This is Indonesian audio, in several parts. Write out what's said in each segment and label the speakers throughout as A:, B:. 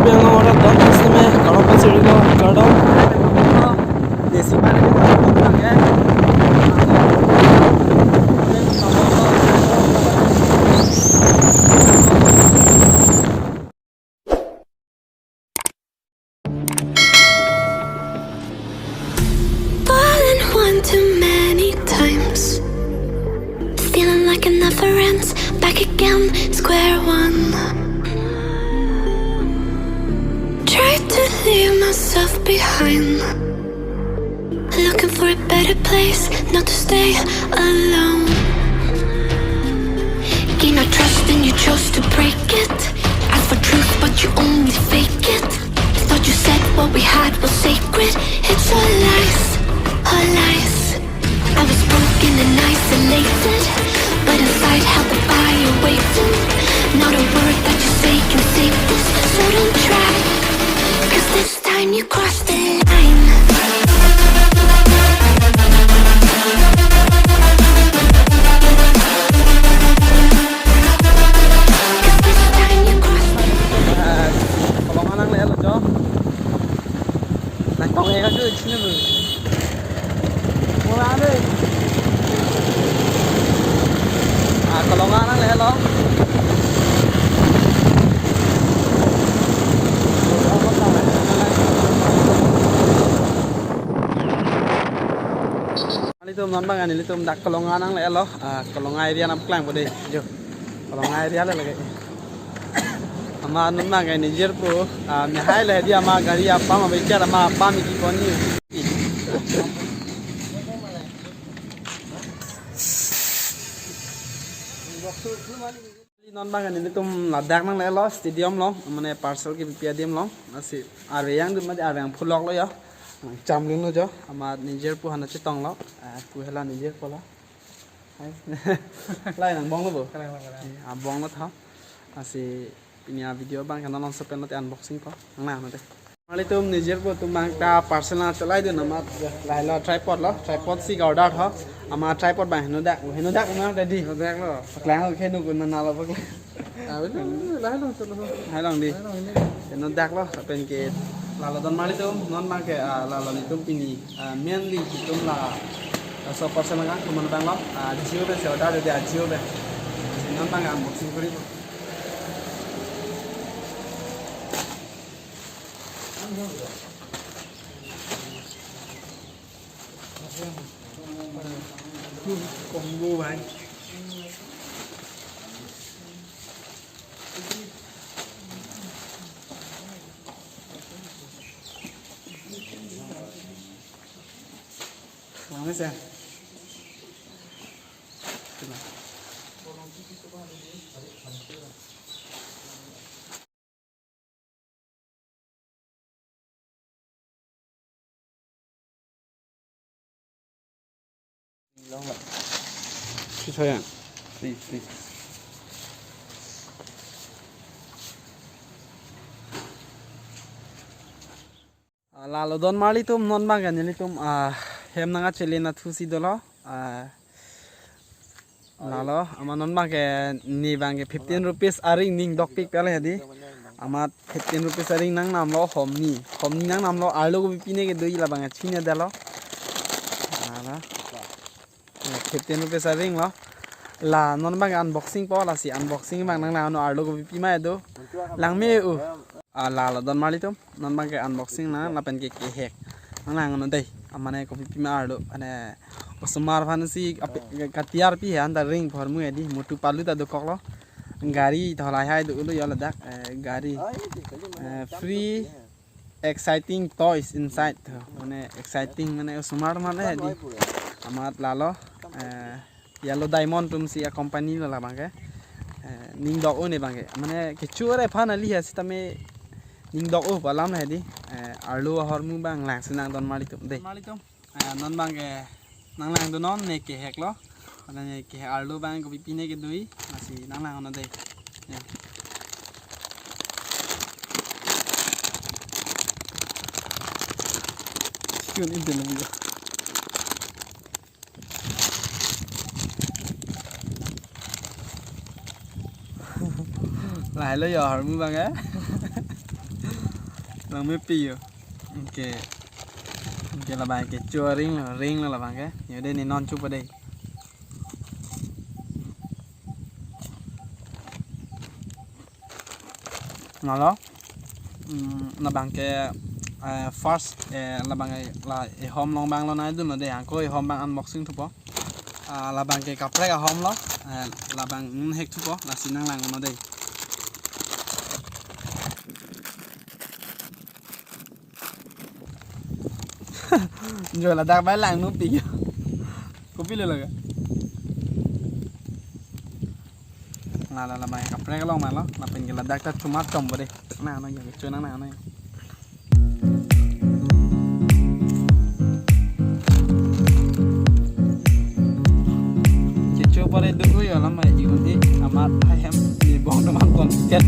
A: yang orang dah sistem kalau pasal itu kadang desi panen itu orang ya.
B: Fallen one too many times, feeling like it never ends. Back again, square one. Tried to leave myself behind, looking for a better place, not to stay alone. Gain our trust and you chose to break it. Ask for truth but you only fake it. Thought you said what we had was sacred. It's all lies, all lies. I was broken and isolated, but inside held the fire waiting. Not a word that you say can save this, so don't try, 'cause this time you crossed the line.
A: Kalau nggak nang lelo. Elitum non bang elitum dak kalau nggak nang lelo. Kalau nggak area nam klang boleh jo. Kalau nggak area lah lagi. Ama non bang ini jerpo. Mihai lah dia ama gari apa ama bicara ama apa miki koni. Non bang ini tuh ladak nang lelo stadium long, mana parcel ke stadium long, masih ada yang tu masih ada yang pulak lo ya, camlin lo jo, amat nijer pu hana cetong lo, pu hela nijer pola, lain nang bong lo bu, bong lo thau, masih ini video bang karena non sepen nanti unboxing ko, nang nanti. Kali tu nijer pu tu bang ta parcel na celai tu nama, lain lo tripod si gaudat ha. Ama tripod bang henlo dak mana tadi dak lo paklang ke nu kun mana lo paklang betul lah lo hai long di henlo dak lo pen ke lalo don mali tu non bang ke lalo ni tum pini mainly tum la so person kan tum bang lo jio be se order de jio be non bang unboxing kori combo bang. Mana sih? Long lah. Sayang, please. Lalu don mali tum non bang kan jadi tum hem nanga celina thusi dolo lalu ama non bang ke ni bang ke 15 rupees aring ning dok pik pele hadi amat 15 rupees aring nang nam lo homni nang nam lo alu ko pine ke doi la bang chine dalo 15 rupees aring lo la non bang unboxing po la si unboxing bang nang na no arlo ko pima edo lang me u la don mali tum non bang ke unboxing na la pen ke hek nang no dei amane ko pima arlo ane osmar phansi katiar pi han da ring formu edi motu palu ta do koklo gari tholai hai do lo yala dak gari free exciting toys inside mane exciting mane osmar mane edi amat lalo yellow diamond tum si company la bang ke ning dok o ne bang ke mane kichore phan ali ha sitame ning dok o palam na di arlo hormu bang lang sinang don mali tum de non bang ke nang lang do non ne ke hek lo mane ke arlo bang ko pipine ke dui masih nang lang ona de Yun inte na biya lại lấy giờ mu bang á lang me pi yo oke oke là bài cái chua ring là bằng cái nhớ đây này non chụp vào đây ngon đó là bằng cái first là bằng cái là hôm long bang lo này đúng là để hàng coi hôm bang unboxing thôi po là bằng cái cặp cái hôm đó là bằng hết thôi po là xin năng lang nó đây rồi là đang bái làng nó bị có biết luôn rồi là bài cặp cái long mà nó là mình cái là đang ta chum trồng vào đây nào nó giờ chơi nào này chỉ chơi vào đây được rồi lắm mà chỉ còn đi amat hay em đi bóng nó mang còn chết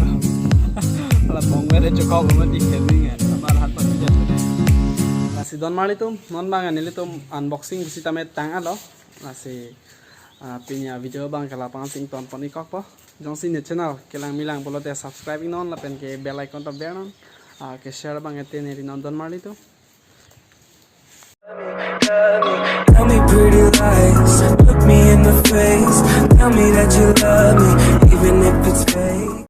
A: là bóng về đây cho con của mình đi खेल भी nghe amat hat पर chết rồi là si don Elitum non bang Elitum unboxing si tame tang lo là si punya video bang kalau pangan sing ton poni kok po jong sin channel kelang milang bolo te subscribe non la pen ke bell icon ta ber non ke share bang ete ne non don Elitum
C: Tell me pretty lies, look me in the face, tell me that you love me.